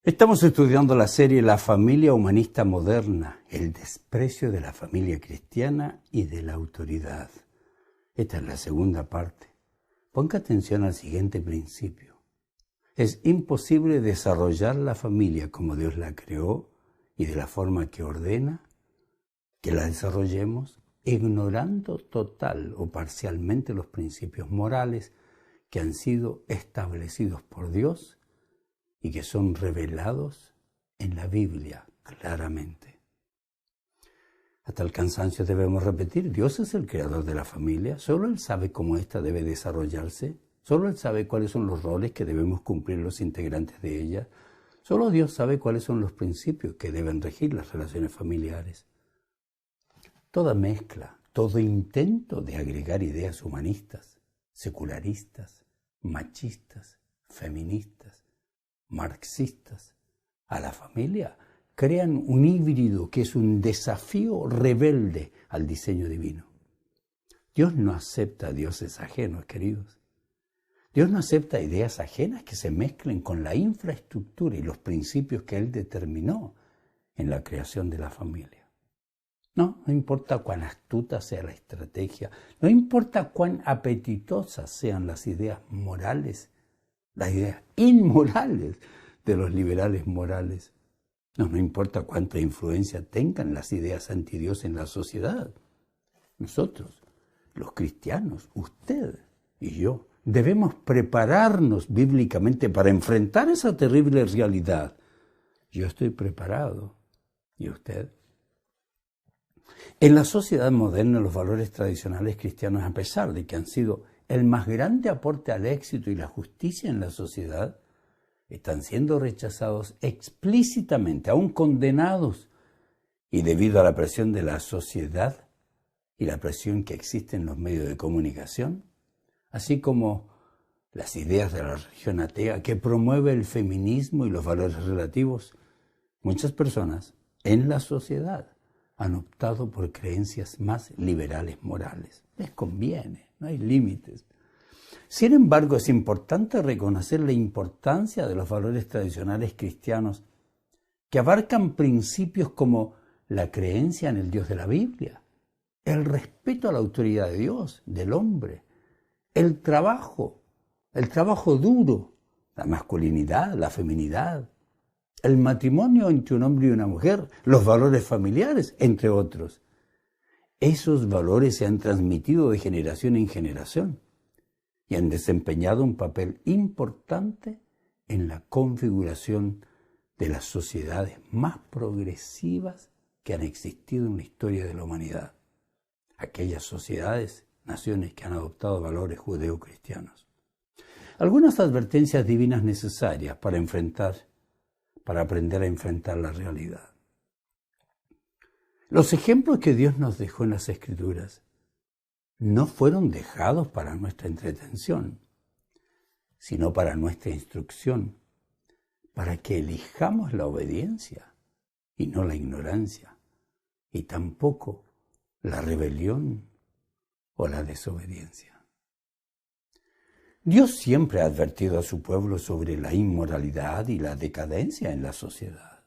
Estamos estudiando la serie La familia humanista moderna, el desprecio de la familia cristiana y de la autoridad. Esta es la segunda parte. Ponga atención al siguiente principio. Es imposible desarrollar la familia como Dios la creó y de la forma que ordena que la desarrollemos, ignorando total o parcialmente los principios morales que han sido establecidos por Dios y que son revelados en la Biblia claramente. Hasta el cansancio debemos repetir, Dios es el creador de la familia, solo Él sabe cómo ésta debe desarrollarse, solo Él sabe cuáles son los roles que debemos cumplir los integrantes de ella, solo Dios sabe cuáles son los principios que deben regir las relaciones familiares. Toda mezcla, todo intento de agregar ideas humanistas, secularistas, machistas, feministas, marxistas a la familia crean un híbrido que es un desafío rebelde al diseño divino. Dios no acepta dioses ajenos, queridos. Dios no acepta ideas ajenas que se mezclen con la infraestructura y los principios que Él determinó en la creación de la familia. No importa cuán astuta sea la estrategia, no importa cuán apetitosas sean las ideas morales, las ideas inmorales de los liberales morales. No importa cuánta influencia tengan las ideas antidios en la sociedad. Nosotros, los cristianos, usted y yo, debemos prepararnos bíblicamente para enfrentar esa terrible realidad. Yo estoy preparado. ¿Y usted? En la sociedad moderna, los valores tradicionales cristianos, a pesar de que han sido el más grande aporte al éxito y la justicia en la sociedad, están siendo rechazados explícitamente, aún condenados, y debido a la presión de la sociedad y la presión que existe en los medios de comunicación, así como las ideas de la religión atea que promueve el feminismo y los valores relativos, muchas personas en la sociedad han optado por creencias más liberales morales. Les conviene, no hay límites. Sin embargo, es importante reconocer la importancia de los valores tradicionales cristianos que abarcan principios como la creencia en el Dios de la Biblia, el respeto a la autoridad de Dios, del hombre, el trabajo duro, la masculinidad, la feminidad, el matrimonio entre un hombre y una mujer, los valores familiares, entre otros. Esos valores se han transmitido de generación en generación y han desempeñado un papel importante en la configuración de las sociedades más progresivas que han existido en la historia de la humanidad. Aquellas sociedades, naciones que han adoptado valores judeocristianos. Algunas advertencias divinas necesarias para aprender a enfrentar la realidad. Los ejemplos que Dios nos dejó en las Escrituras no fueron dejados para nuestra entretención, sino para nuestra instrucción, para que elijamos la obediencia y no la ignorancia, y tampoco la rebelión o la desobediencia. Dios siempre ha advertido a su pueblo sobre la inmoralidad y la decadencia en la sociedad.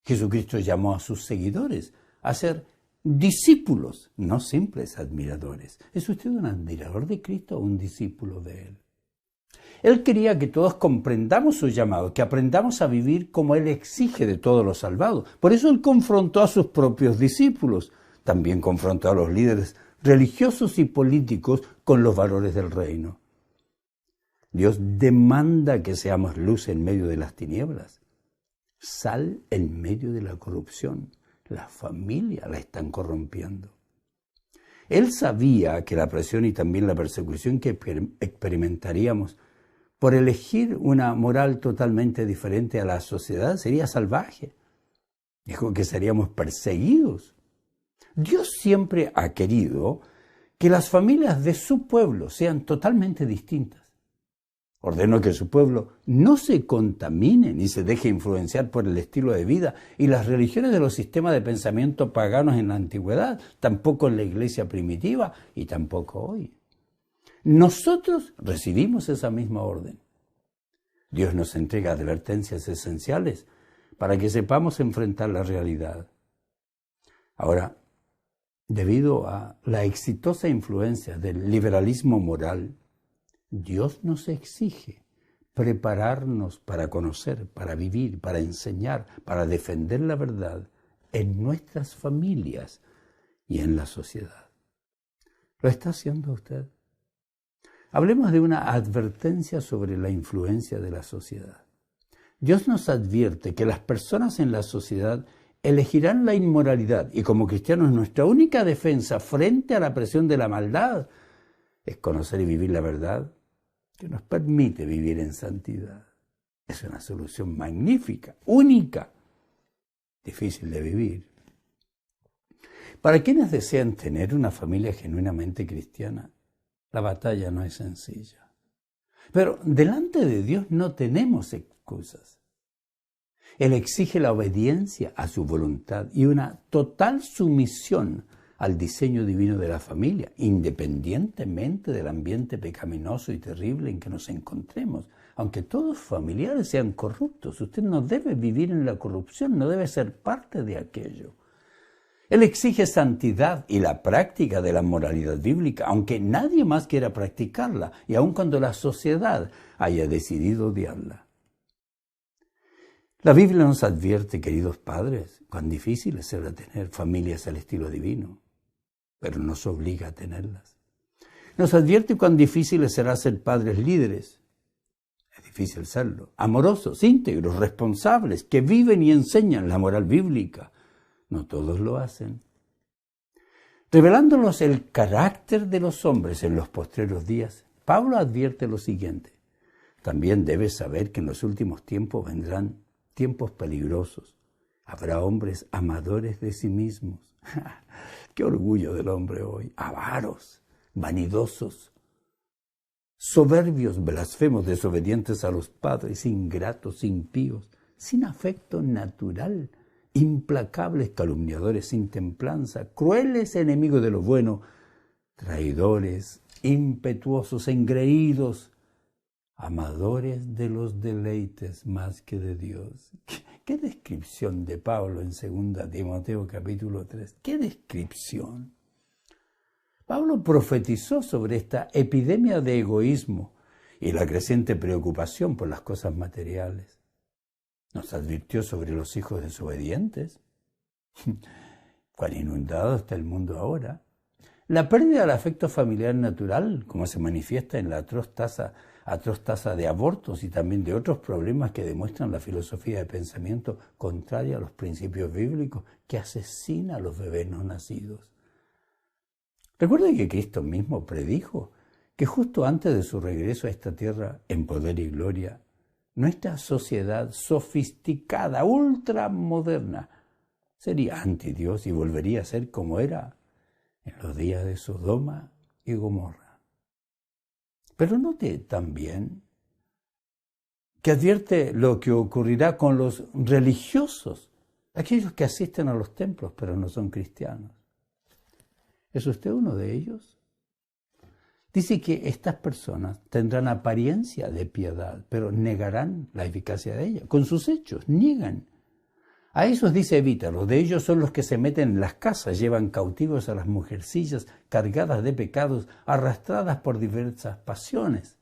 Jesucristo llamó a sus seguidores a ser discípulos, no simples admiradores. ¿Es usted un admirador de Cristo o un discípulo de Él? Él quería que todos comprendamos su llamado, que aprendamos a vivir como Él exige de todos los salvados. Por eso Él confrontó a sus propios discípulos. También confrontó a los líderes religiosos y políticos con los valores del reino. Dios demanda que seamos luz en medio de las tinieblas, sal en medio de la corrupción. La familia la están corrompiendo. Él sabía que la presión y también la persecución que experimentaríamos por elegir una moral totalmente diferente a la sociedad sería salvaje. Dijo que seríamos perseguidos. Dios siempre ha querido que las familias de su pueblo sean totalmente distintas. Ordenó que su pueblo no se contamine ni se deje influenciar por el estilo de vida y las religiones de los sistemas de pensamiento paganos en la antigüedad, tampoco en la iglesia primitiva y tampoco hoy. Nosotros recibimos esa misma orden. Dios nos entrega advertencias esenciales para que sepamos enfrentar la realidad. Ahora, debido a la exitosa influencia del liberalismo moral, Dios nos exige prepararnos para conocer, para vivir, para enseñar, para defender la verdad en nuestras familias y en la sociedad. ¿Lo está haciendo usted? Hablemos de una advertencia sobre la influencia de la sociedad. Dios nos advierte que las personas en la sociedad elegirán la inmoralidad y como cristianos nuestra única defensa frente a la presión de la maldad es conocer y vivir la verdad que nos permite vivir en santidad. Es una solución magnífica, única, difícil de vivir. Para quienes desean tener una familia genuinamente cristiana, la batalla no es sencilla. Pero delante de Dios no tenemos excusas. Él exige la obediencia a su voluntad y una total sumisión al diseño divino de la familia, independientemente del ambiente pecaminoso y terrible en que nos encontremos. Aunque todos familiares sean corruptos, usted no debe vivir en la corrupción, no debe ser parte de aquello. Él exige santidad y la práctica de la moralidad bíblica, aunque nadie más quiera practicarla, y aun cuando la sociedad haya decidido odiarla. La Biblia nos advierte, queridos padres, cuán difícil será tener familias al estilo divino, pero nos obliga a tenerlas. Nos advierte cuán difícil será ser padres líderes. Es difícil serlo. Amorosos, íntegros, responsables, que viven y enseñan la moral bíblica. No todos lo hacen. Revelándonos el carácter de los hombres en los postreros días, Pablo advierte lo siguiente. También debes saber que en los últimos tiempos vendrán tiempos peligrosos. Habrá hombres amadores de sí mismos. ¡Qué orgullo del hombre hoy! Avaros, vanidosos, soberbios, blasfemos, desobedientes a los padres, ingratos, impíos, sin afecto natural, implacables, calumniadores, sin templanza, crueles, enemigos de lo bueno, traidores, impetuosos, engreídos, amadores de los deleites más que de Dios. ¿Qué descripción de Pablo en 2 Timoteo capítulo 3? ¿Qué descripción? Pablo profetizó sobre esta epidemia de egoísmo y la creciente preocupación por las cosas materiales. Nos advirtió sobre los hijos desobedientes. Cuán inundado está el mundo ahora. La pérdida del afecto familiar natural, como se manifiesta en la atroz tasa de abortos y también de otros problemas que demuestran la filosofía de pensamiento contraria a los principios bíblicos, que asesina a los bebés no nacidos. Recuerde que Cristo mismo predijo que justo antes de su regreso a esta tierra en poder y gloria, nuestra sociedad sofisticada, ultramoderna, sería anti Dios y volvería a ser como era en los días de Sodoma y Gomorra. Pero note también que advierte lo que ocurrirá con los religiosos, aquellos que asisten a los templos pero no son cristianos. ¿Es usted uno de ellos? Dice que estas personas tendrán apariencia de piedad, pero negarán la eficacia de ella. Con sus hechos, niegan. A esos dice evítalos. De ellos son los que se meten en las casas, llevan cautivos a las mujercillas cargadas de pecados, arrastradas por diversas pasiones.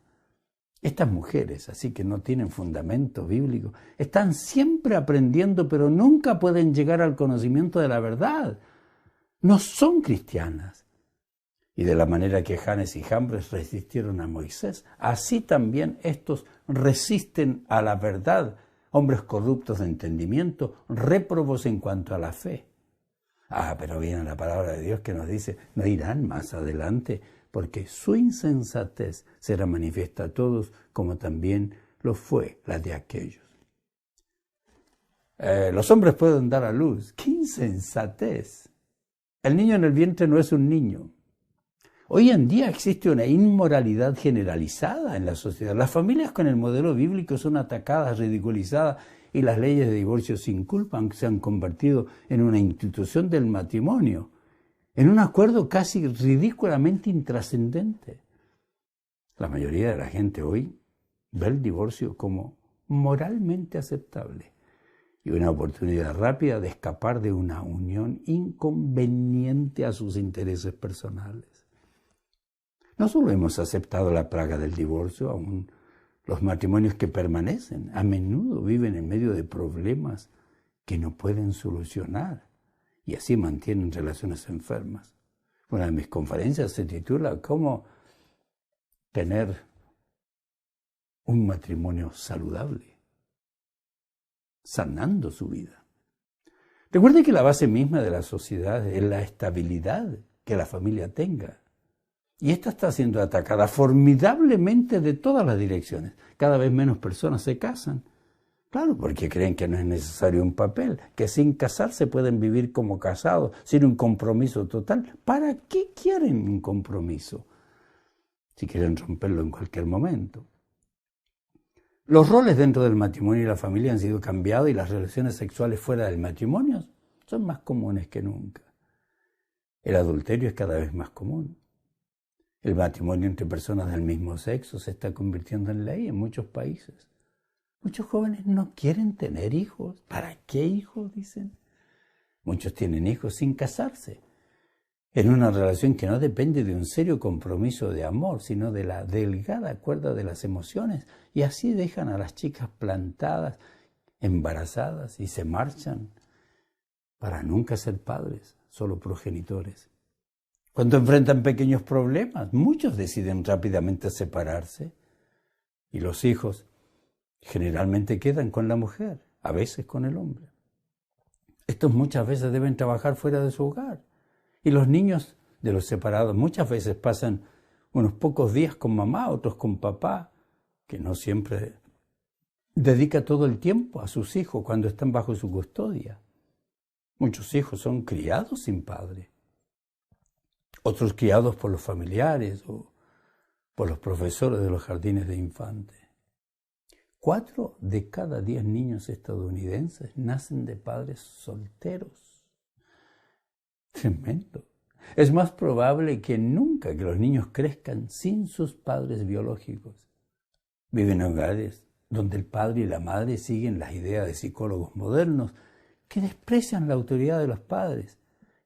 Estas mujeres, así que no tienen fundamento bíblico, están siempre aprendiendo, pero nunca pueden llegar al conocimiento de la verdad. No son cristianas. Y de la manera que Janes y Jambres resistieron a Moisés, así también estos resisten a la verdad, hombres corruptos de entendimiento, réprobos en cuanto a la fe. Pero viene la palabra de Dios que nos dice, no irán más adelante, porque su insensatez será manifiesta a todos, como también lo fue la de aquellos. Los hombres pueden dar a luz. ¡Qué insensatez! El niño en el vientre no es un niño. Hoy en día existe una inmoralidad generalizada en la sociedad. Las familias con el modelo bíblico son atacadas, ridiculizadas y las leyes de divorcio sin culpa se han convertido en una institución del matrimonio, en un acuerdo casi ridículamente intrascendente. La mayoría de la gente hoy ve el divorcio como moralmente aceptable y una oportunidad rápida de escapar de una unión inconveniente a sus intereses personales. No solo hemos aceptado la plaga del divorcio, aún los matrimonios que permanecen a menudo viven en medio de problemas que no pueden solucionar y así mantienen relaciones enfermas. Una de mis conferencias se titula ¿Cómo tener un matrimonio saludable? Sanando su vida. Recuerde que la base misma de la sociedad es la estabilidad que la familia tenga. Y esta está siendo atacada formidablemente de todas las direcciones. Cada vez menos personas se casan. Claro, porque creen que no es necesario un papel, que sin casarse pueden vivir como casados, sin un compromiso total. ¿Para qué quieren un compromiso? Si quieren romperlo en cualquier momento. Los roles dentro del matrimonio y la familia han sido cambiados y las relaciones sexuales fuera del matrimonio son más comunes que nunca. El adulterio es cada vez más común. El matrimonio entre personas del mismo sexo se está convirtiendo en ley en muchos países. Muchos jóvenes no quieren tener hijos. ¿Para qué hijos? Dicen. Muchos tienen hijos sin casarse, en una relación que no depende de un serio compromiso de amor, sino de la delgada cuerda de las emociones, y así dejan a las chicas plantadas, embarazadas, y se marchan para nunca ser padres, solo progenitores. Cuando enfrentan pequeños problemas, muchos deciden rápidamente separarse, y los hijos generalmente quedan con la mujer, a veces con el hombre. Estos muchas veces deben trabajar fuera de su hogar. Y los niños de los separados muchas veces pasan unos pocos días con mamá, otros con papá, que no siempre dedica todo el tiempo a sus hijos cuando están bajo su custodia. Muchos hijos son criados sin padre. Otros criados por los familiares o por los profesores de los jardines de infantes. 4 de cada 10 niños estadounidenses nacen de padres solteros. Tremendo. Es más probable que nunca que los niños crezcan sin sus padres biológicos. Viven en hogares donde el padre y la madre siguen las ideas de psicólogos modernos que desprecian la autoridad de los padres,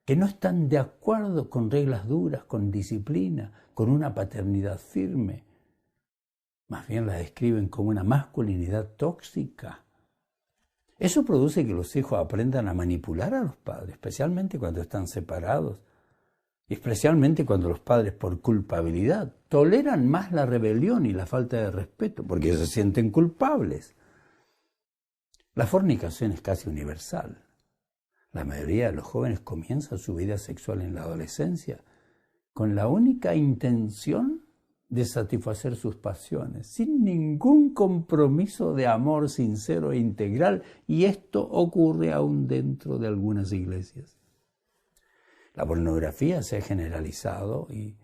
que no están de acuerdo con reglas duras, con disciplina, con una paternidad firme. Más bien la describen como una masculinidad tóxica. Eso produce que los hijos aprendan a manipular a los padres, especialmente cuando están separados, y especialmente cuando los padres, por culpabilidad, toleran más la rebelión y la falta de respeto, porque se sienten culpables. La fornicación es casi universal. La mayoría de los jóvenes comienzan su vida sexual en la adolescencia con la única intención de satisfacer sus pasiones, sin ningún compromiso de amor sincero e integral, y esto ocurre aún dentro de algunas iglesias. La pornografía se ha generalizado y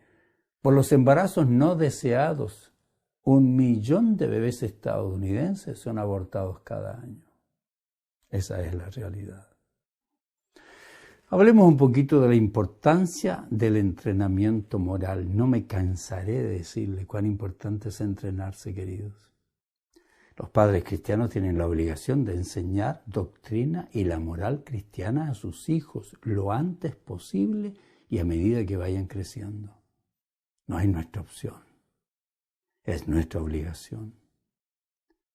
por los embarazos no deseados, 1 millón de bebés estadounidenses son abortados cada año. Esa es la realidad. Hablemos un poquito de la importancia del entrenamiento moral. No me cansaré de decirle cuán importante es entrenarse, queridos. Los padres cristianos tienen la obligación de enseñar doctrina y la moral cristiana a sus hijos lo antes posible y a medida que vayan creciendo. No hay nuestra opción. Es nuestra obligación.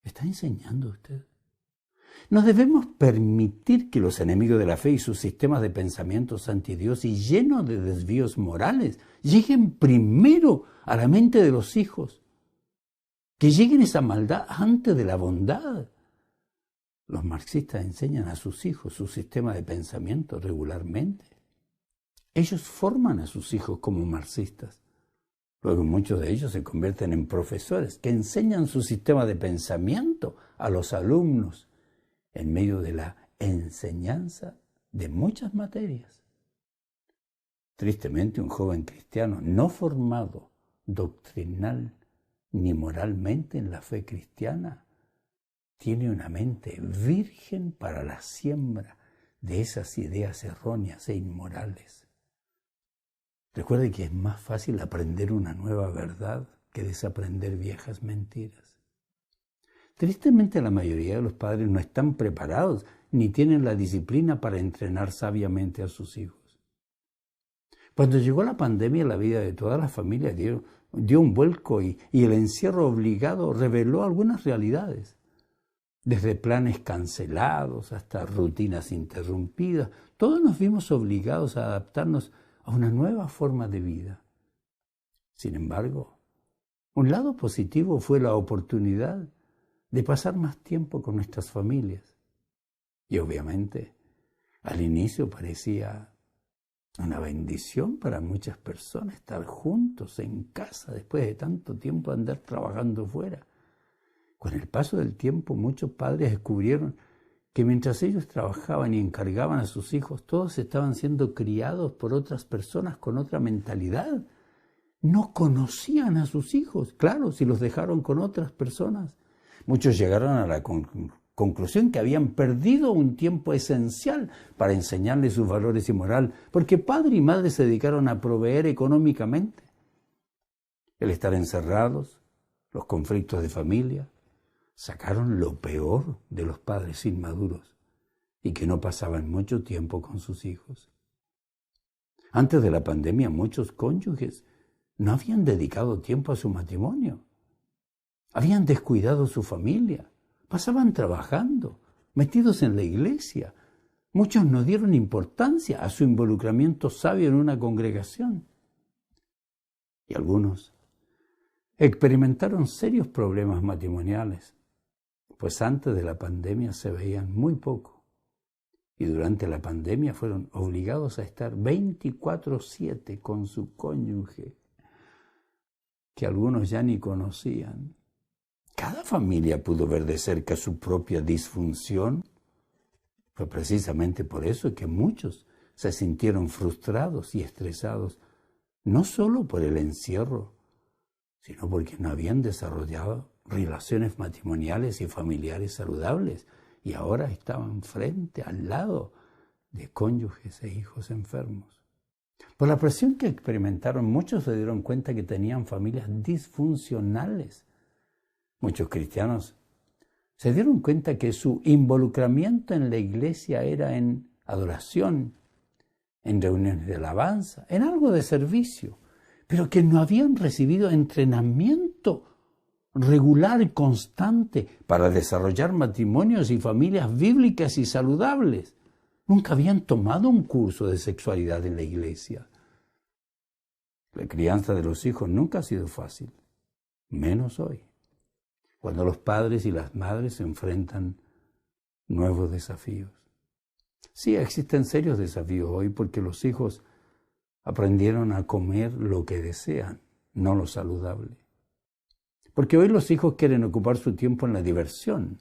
¿Está enseñando usted? No debemos permitir que los enemigos de la fe y sus sistemas de pensamientos antidios y llenos de desvíos morales lleguen primero a la mente de los hijos. Que lleguen esa maldad antes de la bondad. Los marxistas enseñan a sus hijos su sistema de pensamiento regularmente. Ellos forman a sus hijos como marxistas. Luego muchos de ellos se convierten en profesores que enseñan su sistema de pensamiento a los alumnos en medio de la enseñanza de muchas materias. Tristemente, un joven cristiano no formado doctrinal ni moralmente en la fe cristiana tiene una mente virgen para la siembra de esas ideas erróneas e inmorales. Recuerde que es más fácil aprender una nueva verdad que desaprender viejas mentiras. Tristemente, la mayoría de los padres no están preparados ni tienen la disciplina para entrenar sabiamente a sus hijos. Cuando llegó la pandemia, la vida de todas las familias dio un vuelco y el encierro obligado reveló algunas realidades. Desde planes cancelados hasta rutinas interrumpidas, todos nos vimos obligados a adaptarnos a una nueva forma de vida. Sin embargo, un lado positivo fue la oportunidad de pasar más tiempo con nuestras familias. Y obviamente, al inicio parecía una bendición para muchas personas estar juntos en casa después de tanto tiempo andar trabajando fuera. Con el paso del tiempo, muchos padres descubrieron que mientras ellos trabajaban y encargaban a sus hijos, todos estaban siendo criados por otras personas con otra mentalidad. No conocían a sus hijos, claro, si los dejaron con otras personas. Muchos llegaron a la conclusión que habían perdido un tiempo esencial para enseñarles sus valores y moral, porque padre y madre se dedicaron a proveer económicamente. El estar encerrados, los conflictos de familia, sacaron lo peor de los padres inmaduros y que no pasaban mucho tiempo con sus hijos. Antes de la pandemia, muchos cónyuges no habían dedicado tiempo a su matrimonio. Habían descuidado su familia. Pasaban trabajando, metidos en la iglesia. Muchos no dieron importancia a su involucramiento sabio en una congregación. Y algunos experimentaron serios problemas matrimoniales, pues antes de la pandemia se veían muy poco. Y durante la pandemia fueron obligados a estar 24/7 con su cónyuge, que algunos ya ni conocían. Cada familia pudo ver de cerca su propia disfunción. Fue precisamente por eso que muchos se sintieron frustrados y estresados, no solo por el encierro, sino porque no habían desarrollado relaciones matrimoniales y familiares saludables y ahora estaban frente al lado de cónyuges e hijos enfermos. Por la presión que experimentaron, muchos se dieron cuenta que tenían familias disfuncionales. Muchos cristianos se dieron cuenta que su involucramiento en la iglesia era en adoración, en reuniones de alabanza, en algo de servicio, pero que no habían recibido entrenamiento regular y constante para desarrollar matrimonios y familias bíblicas y saludables. Nunca habían tomado un curso de sexualidad en la iglesia. La crianza de los hijos nunca ha sido fácil, menos hoy, cuando los padres y las madres se enfrentan nuevos desafíos. Sí, existen serios desafíos hoy porque los hijos aprendieron a comer lo que desean, no lo saludable. Porque hoy los hijos quieren ocupar su tiempo en la diversión,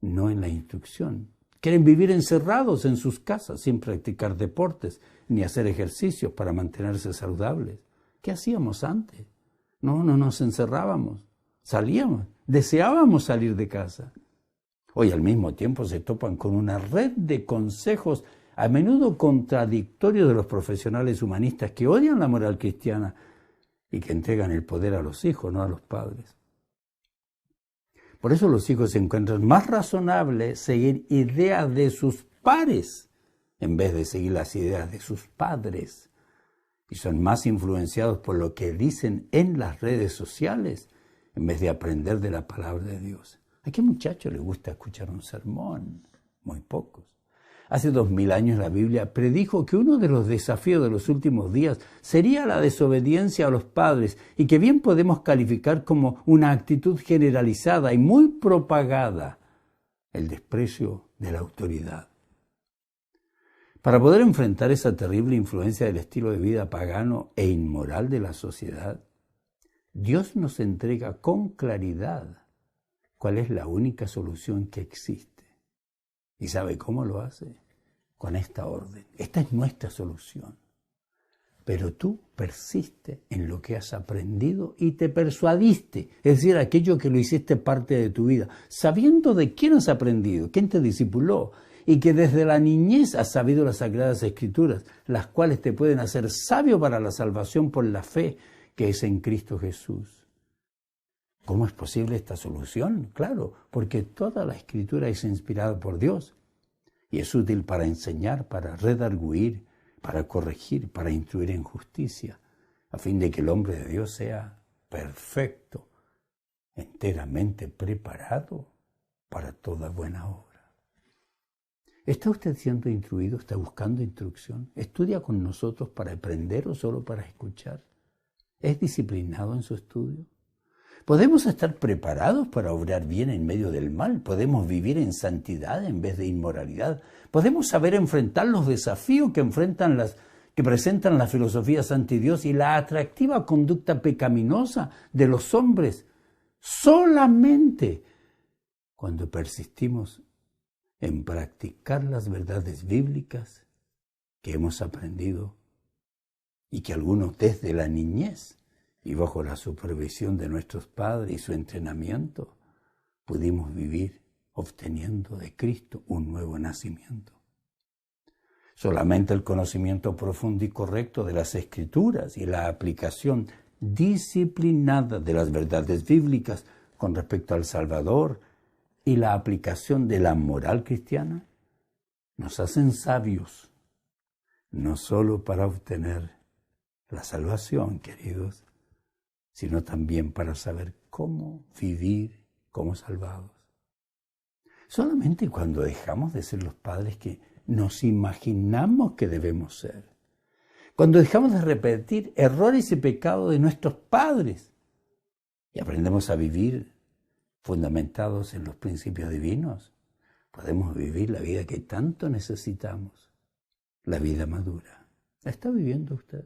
no en la instrucción. Quieren vivir encerrados en sus casas sin practicar deportes ni hacer ejercicios para mantenerse saludables. ¿Qué hacíamos antes? No nos encerrábamos, salíamos, deseábamos salir de casa. Hoy al mismo tiempo se topan con una red de consejos a menudo contradictorios de los profesionales humanistas que odian la moral cristiana y que entregan el poder a los hijos, no a los padres. Por eso los hijos se encuentran más razonable seguir ideas de sus pares en vez de seguir las ideas de sus padres. Y son más influenciados por lo que dicen en las redes sociales en vez de aprender de la palabra de Dios. ¿A qué muchacho le gusta escuchar un sermón? Muy pocos. Hace 2000 años la Biblia predijo que uno de los desafíos de los últimos días sería la desobediencia a los padres y que bien podemos calificar como una actitud generalizada y muy propagada, el desprecio de la autoridad. Para poder enfrentar esa terrible influencia del estilo de vida pagano e inmoral de la sociedad, Dios nos entrega con claridad cuál es la única solución que existe. ¿Y sabe cómo lo hace? Con esta orden. Esta es nuestra solución. Pero tú persiste en lo que has aprendido y te persuadiste, es decir, aquello que lo hiciste parte de tu vida, sabiendo de quién has aprendido, quién te discipuló, y que desde la niñez has sabido las Sagradas Escrituras, las cuales te pueden hacer sabio para la salvación por la fe que es en Cristo Jesús. ¿Cómo es posible esta solución? Claro, porque toda la Escritura es inspirada por Dios y es útil para enseñar, para redarguir, para corregir, para instruir en justicia, a fin de que el hombre de Dios sea perfecto, enteramente preparado para toda buena obra. ¿Está usted siendo instruido? ¿Está buscando instrucción? ¿Estudia con nosotros para aprender o solo para escuchar? ¿Es disciplinado en su estudio? ¿Podemos estar preparados para obrar bien en medio del mal? ¿Podemos vivir en santidad en vez de inmoralidad? ¿Podemos saber enfrentar los desafíos que presentan las filosofías antidios y la atractiva conducta pecaminosa de los hombres solamente cuando persistimos en practicar las verdades bíblicas que hemos aprendido y que algunos desde la niñez y bajo la supervisión de nuestros padres y su entrenamiento pudimos vivir obteniendo de Cristo un nuevo nacimiento? Solamente el conocimiento profundo y correcto de las Escrituras y la aplicación disciplinada de las verdades bíblicas con respecto al Salvador y la aplicación de la moral cristiana nos hacen sabios, no solo para obtener la salvación, queridos, sino también para saber cómo vivir como salvados. Solamente cuando dejamos de ser los padres que nos imaginamos que debemos ser, cuando dejamos de repetir errores y pecados de nuestros padres y aprendemos a vivir fundamentados en los principios divinos, podemos vivir la vida que tanto necesitamos, la vida madura. ¿La está viviendo usted?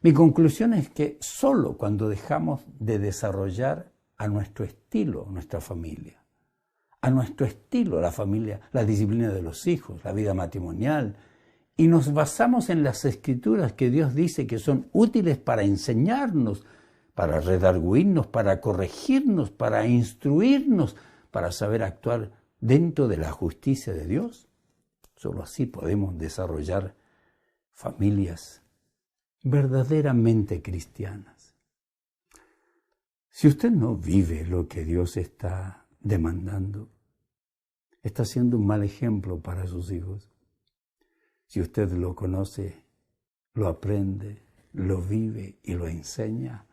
Mi conclusión es que solo cuando dejamos de desarrollar a nuestro estilo nuestra familia, a nuestro estilo la familia, la disciplina de los hijos, la vida matrimonial, y nos basamos en las Escrituras que Dios dice que son útiles para enseñarnos, para redarguirnos, para corregirnos, para instruirnos, para saber actuar dentro de la justicia de Dios, solo así podemos desarrollar familias verdaderamente cristianas. Si usted no vive lo que Dios está demandando, está siendo un mal ejemplo para sus hijos. Si usted lo conoce, lo aprende, lo vive y lo enseña,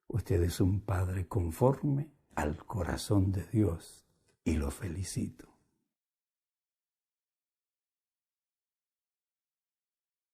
usted es un padre conforme al corazón de Dios y lo felicito.